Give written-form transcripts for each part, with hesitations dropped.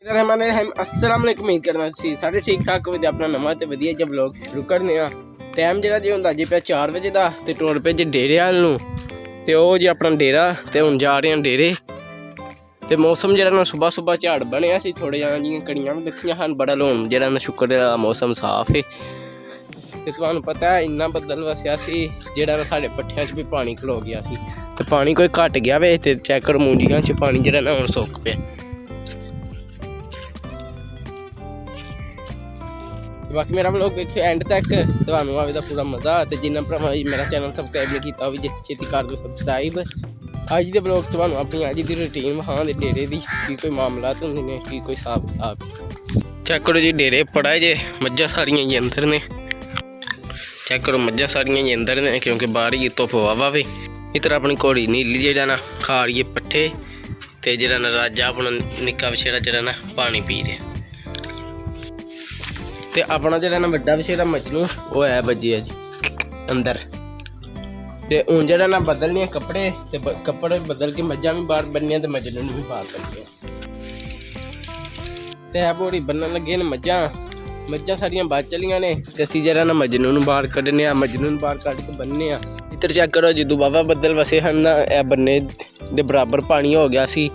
अस्सलाम वालेकुम। उम्मीद करना सारे ठीक ठाक हो। अपना नवा तो वधिया जिहा ब्लॉग शुरू करने आ। टाइम जो होंदा जी पे 4 बजे का तो टुर पे जी डेरे वाल नूं ते ओह जी अपना डेरा तो हुण जा रहे हैं डेरे। तो मौसम जो सुबह सुबह झाड़ बनया सी, थोड़े जिहियां कड़ियां भी लथियां हन। बड़ा लोन जो शुक्र मौसम साफ है। तो तुहानूं पता है इन्ना बदल वसया सी जिहड़ा साडे पट्ठियां च भी पानी खलो गया सी। तो पानी कोई घट गया वे तो चैक करो मूंजियां च पानी जो हुण सुक पिया। बाकी मेरा ब्लॉग देखियो एंड तक, तुहानूं आवेगा पूरा मज़ा। तो जिन्ना भरावां मेरा चैनल सबसक्राइब नहीं किया भी छेती कर दो सबसक्राइब। अज दे ब्लॉग तुहानूं अपनी अज दी रूटीन वहां दे डेरे दी की कोई मामलात होंदे ने की कोई हिसाब किताब। चेक करो जी डेरे पड़ा जे मज्झां सारियां जी अंदर ने। चेक करो मज्झां सारियां जी अंदर ने क्योंकि बाहर ही धुप्प वावा वे। इधर अपनी घोड़ी नीली जेड़ा ना खा रही है पट्ठे ते जेड़ा ना राजा अपना निक्का बछेरा जेड़ा ना पानी पी रहा। ते अपना जेड़ा ना बड़ा बछेरा मजनू वो है बजिया जी अंदर। ते हुण जेड़ा ना बदलने कपड़े ते कपड़े बदल के मज्झां भी बाहर बन्नियां ते मजनू भी बाहर बन्नियां ते है घोड़ी बन्नन लगे ने मज्झां सारियां बाहर चलियां ने ते असीं जेड़ा ना मजनू नूं बाहर कड्ढने आ। मजनू नूं बाहर कड्ढ के बन्नने आ। इधर चेक करो जदों बाबा बदल वसे हैं ना यह बन्ने दे बराबर पानी हो गया सी।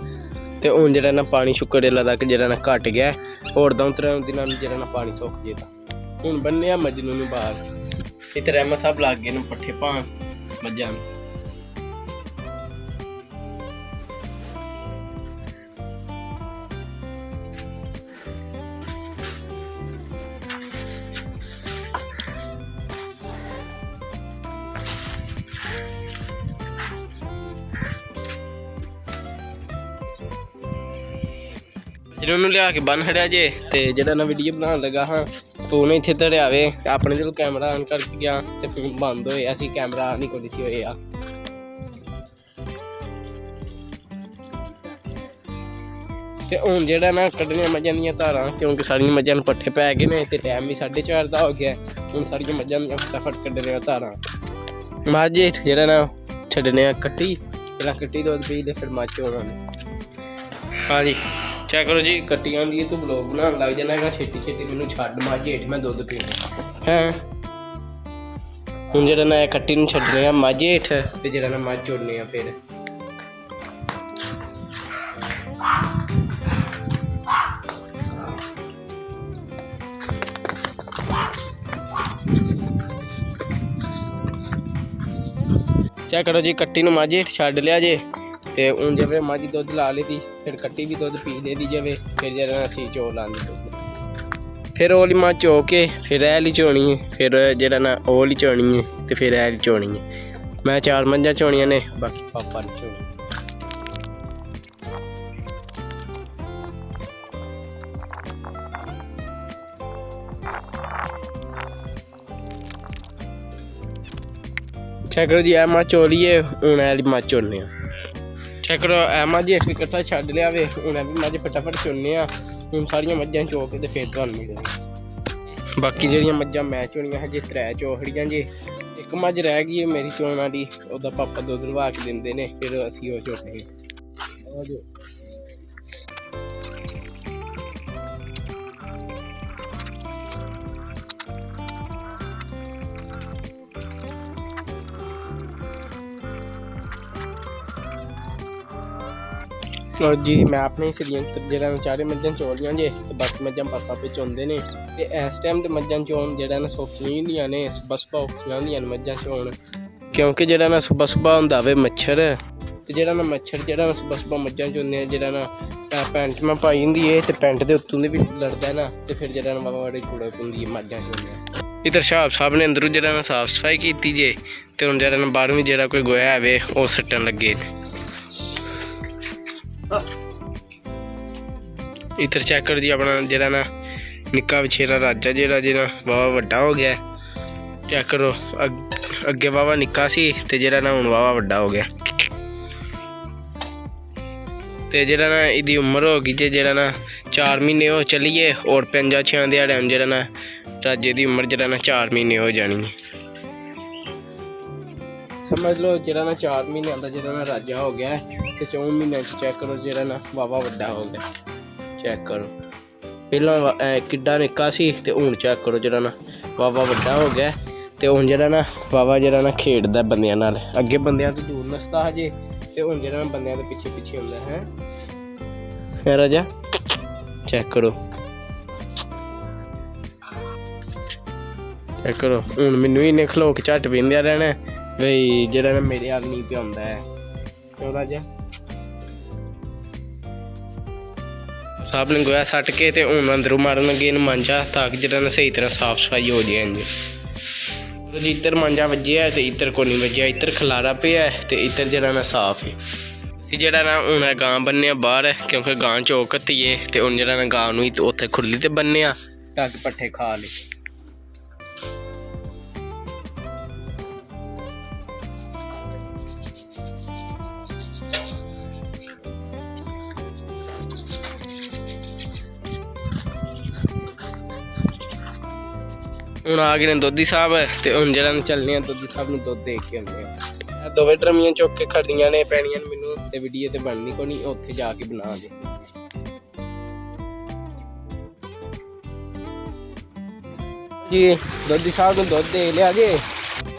ते हुण जेड़ा ना पानी शुक्र अल्लाह दा जेड़ा ना घट गया। होर 2-3 दिनां जेड़ा ना पानी सुक जेगा। हुण बन्ने मजनू नूं बाहर। इधर अहमद साहब लग गए ने पट्ठे पान मज्झां नूं। जिन्होंने लिया के बन खड़िया जे ते जेड़ा ना वीडियो बनाने लगा हाँ तो उन्हें इत्थे धड़िया वे अपने जो कैमरा ऑन करके गया तो फोन बंद होए। असीं कैमरा ऑन ही कोई सी होए आ। ते हुण जेड़ा ना कड्ढने मज्झां दियां धारां क्योंकि सारियां मज्झां नूं पट्ठे पै गए ने ते टाइम भी 4:30 दा हो गया। हुण सारियां मज्झां दियां फटाफट कड्ढने धारां मझ हेठ जेड़ा ना छड्डने कट्टी पहलां कट्टी दुद्ध पी ते फिर मझ चोना ने। हाँ जी चेक करो जी कट्टी आंदी तू ब्लॉग बनाने लग जाना है छेती छेती मैनू छड्ड मझ हेठ मैं दुद्ध पीना है। हुण जेड़ा ना कट्टी नूं छड्डने आ मझ हेठ ते जेड़ा ना मझ चोड़ने आ फिर। चेक करो जी कट्टी नूं मझ हेठ छड्ड लिया जे ते हुण जिवें मझ दुद्ध ला लेती फिर कट्टी भी दुद्ध पी लेती जावे। फिर जेड़ा असीं चो लानी दुद्ध फिर ओली मझ चो के फिर ऐ ली चोनी है फिर जेड़ा ना ओली चोनी है ते फिर ऐ ली चोनी है। मैं 4 मझां चोनियां ने बाकी पापा ने चोनी। चेक करो जी ऐ मझ चोलिए हुण ऐ ली मझ चोने आ। चेक करो ऐ मझ हेठ कट्ठा छड्ड लिया वे हुण भी मझ फटाफट चुनने आ। हुण सारियां मझां चो के ते फिर तुहानूं मिलने। बाकी जेहड़ियां मझां मैं चोनियां हजे 3 चोखड़ियां जे एक मझ रह गई है मेरी चोण वाली ओहदा पापा दुद्ध लवा के दिंदे ने फिर असीं ओह चोने। और जी मैं अपने सरियां जेड़ा चारे मझां चोलियां जे ते बाकी मझां पापा पे चोंदे ने। ते इस टाइम ते मझां चोन जेड़ा ना सौखियां होंदियां ने सुबह सुबह औखियां होंदियां ने मझां चोन क्योंकि जेड़ा ना सुबह सुबह होंदा वे मच्छर ते जेड़ा ना मच्छर जेड़ा ना सुबह सुबह मझां चोने जेड़ा ना पैंट में पाई होंदी है ते पैंट दे उत्तों भी लड़दा है ना ते फिर जेड़ा ना बाबा बड़ी कुड़क होंदी है मझां चोने। इधर शाह साहब ने अंदरों जेड़ा ना साफ सफाई कीती जे ते हुण जेड़ा ना बाहरों भी जेड़ा कोई गोया है ओह सट्टन लगे ने। इधर चेक करो जी अपना जेड़ा ना निक्का बछेरा राजा जेड़ा जेड़ा बाबा वड्डा हो गया। चेक करो अगे बाबा निक्का सी ते जेड़ा ना हुण बाबा वड्डा हो गया। ते जेड़ा ना इहदी उम्र हो गई जेड़ा ना 4 महीने हो चलिए और 5-6 दिहाड़े जेड़ा ना राजे दी उम्र जेड़ा ना 4 महीने हो जानी है। समझ लो जेड़ा ना 4 महीने का जेड़ा ना राजा हो गया ते 4 महीने चेक करो जेड़ा ना बाबा वड्डा हो गया। ਚੈੱਕ ਕਰੋ ਪਹਿਲਾਂ ਕਿੱਡਾ ਨਿੱਕਾ ਸੀ ਤੇ ਹੁਣ ਚੈੱਕ ਕਰੋ ਜਿਹੜਾ ਨਾ ਵਾਵਾ ਵੱਡਾ ਹੋ ਗਿਆ ਤੇ ਹੁਣ ਜਿਹੜਾ ਨਾ ਵਾਵਾ ਜਿਹੜਾ ਨਾ ਖੇਡਦਾ ਬੰਦਿਆਂ ਨਾਲ ਅੱਗੇ ਬੰਦਿਆਂ ਤੋਂ ਦੂਰ ਨੱਸਦਾ ਹਜੇ ਤੇ ਹੁਣ ਜਿਹੜਾ ਬੰਦਿਆਂ ਦੇ ਪਿੱਛੇ ਪਿੱਛੇ ਹੁੰਦਾ ਹੈ ਫਿਰ ਰਾਜਾ ਚੈੱਕ ਕਰੋ ਚੈੱਕ ਕਰੋ ਹੁਣ ਮੈਨੂੰ ਇਹਨੇ ਖਲੋ ਕੇ ਝੱਟ ਪੀਂਦਿਆ ਰਹਿਣਾ ਬਈ ਜਿਹੜਾ ਨਾ ਮੇਰੇ ਹਾਲ ਨਹੀਂ ਪਿਆ ਹੁੰਦਾ ਹੈ ਕਿਉਂ ਰਾਜਾ ਸਾਬ ਲੰਗੋਇਆ ਸੱਟ ਕੇ ਤੇ ਹੁਣ ਅੰਦਰੋਂ ਮਾਰਨ ਲੱਗੇ ਇਹਨੂੰ ਮਾਂਜਾ ਤਾਂ ਕਿ ਜਿਹੜਾ ਨਾ ਸਹੀ ਤਰ੍ਹਾਂ ਸਾਫ ਸਫਾਈ ਹੋ ਜਾਏ ਇੰਜ ਇੱਧਰ ਮਾਂਜਾ ਵੱਜਿਆ ਤੇ ਇੱਧਰ ਕੋਈ ਨਹੀਂ ਵੱਜਿਆ ਇੱਧਰ ਖਲਾਰਾ ਪਿਆ ਤੇ ਇੱਧਰ ਜਿਹੜਾ ਨਾ ਸਾਫ ਹੈ ਤੇ ਜਿਹੜਾ ਨਾ ਹੁਣ ਗਾਂ ਬੰਨਿਆ ਬਾਹਰ ਕਿਉਂਕਿ ਗਾਂ ਚੋਕ ਘੱਤੀਏ ਤੇ ਹੁਣ ਜਿਹੜਾ ਨਾ ਗਾਂ ਨੂੰ ਉੱਥੇ ਖੁਰਲੀ ਤੇ ਬੰਨਿਆ ਤਾਂ ਕਿ ਪੱਠੇ ਖਾ ਲੇ ਹੁਣ ਆ ਗਏ ਨੇ ਦੋਧੀ ਸਾਹਿਬ ਤੇ ਹੁਣ ਜਿਹੜਾ ਚੱਲਨੇ ਆ ਦੋਧੀ ਸਾਹਿਬ ਨੂੰ ਦੁੱਧ ਦੇ ਕੇ ਆਉਂਦੇ ਆ ਦੋਵੇਂ ਡਰਮੀਆਂ ਚੁੱਕ ਕੇ ਖੜੀਆਂ ਨੇ ਪੈਣੀਆਂ ਮੈਨੂੰ ਤੇ ਵੀਡੀਓ ਤੇ ਬਣਨੀ ਕੋਈ ਨਹੀਂ ਉੱਥੇ ਜਾ ਕੇ ਬਣਾ ਦੇ ਜੀ ਦੋਧੀ ਸਾਹਿਬ ਨੂੰ ਦੁੱਧ ਦੇ ਲਿਆ ਜੇ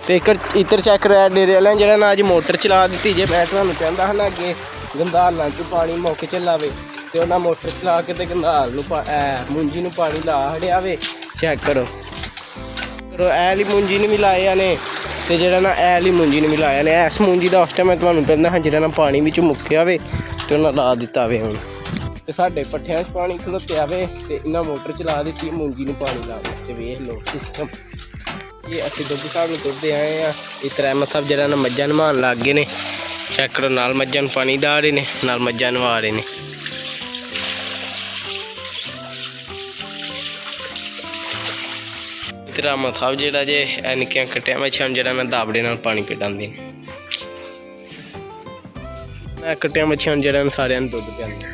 ਤੇ ਇੱਧਰ ਚੈੱਕ ਕਰਿਆ ਡੇਰੇ ਵਾਲਿਆਂ ਜਿਹੜਾ ਨਾ ਅੱਜ ਮੋਟਰ ਚਲਾ ਦਿੱਤੀ ਜੇ ਮੈਂ ਤੁਹਾਨੂੰ ਕਹਿੰਦਾ ਹਾਂ ਨਾ ਅੱਗੇ ਗੰਧਾਲਾਂ 'ਚ ਪਾਣੀ ਮੁੱਕ ਚੱਲਾਵੇ ਤੇ ਉਹਨਾਂ ਮੋਟਰ ਚਲਾ ਕੇ ਤੇ ਗੰਧਾਲ ਨੂੰ ਮੁੰਜੀ ਨੂੰ ਪਾਣੀ ਲਾ ਹੜਿਆ ਵੇ ਚੈੱਕ ਕਰੋ ਐ ਵਾਲੀ ਮੁੰਜੀ ਨੂੰ ਵੀ ਲਾਇਆ ਨੇ ਤੇ ਜਿਹੜਾ ਨਾ ਐ ਵਾਲੀ ਮੁੰਜੀ ਨੂੰ ਵੀ ਲਾਇਆ ਨੇ ਇਸ ਮੁੰਜੀ ਦਾ ਉਸ ਟਾਈਮ ਮੈਂ ਤੁਹਾਨੂੰ ਕਹਿੰਦਾ ਹਾਂ ਜਿਹੜਾ ਨਾ ਪਾਣੀ ਵਿੱਚ ਮੁੱਕਿਆ ਵੇ ਤੇ ਉਹਨਾਂ ਲਾ ਦਿੱਤਾ ਵੇ ਹੁਣ ਤੇ ਸਾਡੇ ਪੱਠਿਆਂ 'ਚ ਪਾਣੀ ਖਲੋਤਿਆ ਵੇ ਤੇ ਇਹਨਾਂ ਮੋਟਰ ਚਲਾ ਦਿੱਤੀ ਮੁੰਜੀ ਨੂੰ ਪਾਣੀ ਲਾ ਤੇ ਵੇਖ ਲਓ ਸਿਸਟਮ ਇਹ ਅਸੀਂ ਦੋਧੀ ਸਾਹਿਬ ਨੂੰ ਤੁਰਦੇ ਆਏ ਆ ਇਸ ਤਰ੍ਹਾਂ ਮਤਲਬ ਜਿਹੜਾ ਨਾ ਮੱਝਾਂ ਨਵਾਉਣ ਲੱਗ ਗਏ ਨੇ ਚੈੱਕ ਕਰੋ ਨਾਲ ਮੱਝਾਂ ਨੂੰ ਪਾਣੀ ਡਾ ਰਹੇ ਨੇ ਨਾਲ ਮੱਝਾਂ ਨਵਾ ਰਹੇ ਨੇ ਤੇਰਾ ਮਤਲਬ ਜਿਹੜਾ ਜੇ ਇਹ ਨਿੱਕੀਆਂ ਕੱਟਿਆਂ ਮੱਛੀਆਂ ਜਿਹੜਾ ਨਾ ਦਾਬੜੇ ਨਾਲ ਪਾਣੀ ਪਿਲਾਉਂਦੇ ਨੇ ਇਹ ਕੱਟਿਆਂ ਮੱਛੀਆਂ ਜਿਹੜਾ ਸਾਰਿਆਂ ਨੂੰ ਦੁੱਧ ਪਿਆਉਂਦੇ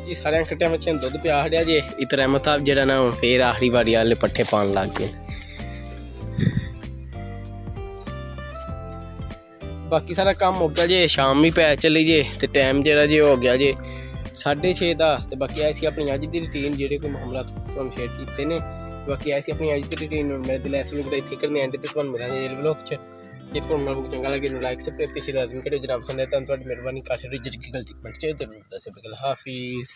ਜੀ ਸਾਰਿਆਂ ਕੱਟਿਆਂ ਮੱਛੀਆਂ ਦੁੱਧ ਪਿਆ ਹੜਿਆ ਜੇ ਇਤਰਾ ਮਤਲਬ ਜਿਹੜਾ ਨਾ ਹੁਣ ਫੇਰ ਆਖਰੀ ਵਾਰੀ ਵਾਲੇ ਪੱਠੇ ਪਾਉਣ ਲੱਗ ਗਏ ਬਾਕੀ ਸਾਰਾ ਕੰਮ ਹੋ ਗਿਆ ਜੇ ਸ਼ਾਮ ਵੀ ਪੈ ਚਲੀ ਜੇ ਤੇ ਟਾਈਮ ਜਿਹੜਾ ਜੇ ਹੋ ਗਿਆ ਜੇ 6:30 ਦਾ ਤੇ ਬਾਕੀ ਐਸੀ ਆਪਣੀ ਅੱਜ ਦੀ ਰੂਟੀਨ ਜਿਹੜੇ ਕੋਈ ਮਾਮਲਾ ਤੁਹਾਨੂੰ ਸ਼ੇਅਰ ਕੀਤੇ ਨੇ ਬਾਕੀ ਐਸੀ ਆਪਣੀ ਅੱਜ ਦੀ ਰੂਟੀਨ ਨੂੰ ਮੇਰੇ ਦਿਲ ਐਸ ਨੂੰ ਇੱਥੇ ਕਰਨੇ ਐਂਡ ਤੇ ਤੁਹਾਨੂੰ ਮਿਲਾਂਗੇ ਜੇਲ ਵਲੌਗ 'ਚ ਜੇ ਤੁਹਾਨੂੰ ਵਲੌਗ ਚੰਗਾ ਲੱਗੇ ਨੂੰ ਲਾਈਕ ਸਬਸਕ੍ਰਾਈਬ ਤੇ ਸ਼ੇਅਰ ਕਰ ਦਿਓ ਕਿ ਜਨਾਬ ਪਸੰਦ ਹੈ ਤਾਂ ਤੁਹਾਡੀ ਮਿਹਰਬਾਨੀ ਕਾਠੇ ਰਿਜਰ ਕੀ ਗਲਤੀ ਕਮੈਂਟ 'ਚ ਜ਼ਰੂਰ ਦੱਸਿਓ ਬਿਲਕੁਲ ਹਾਫਿਜ਼।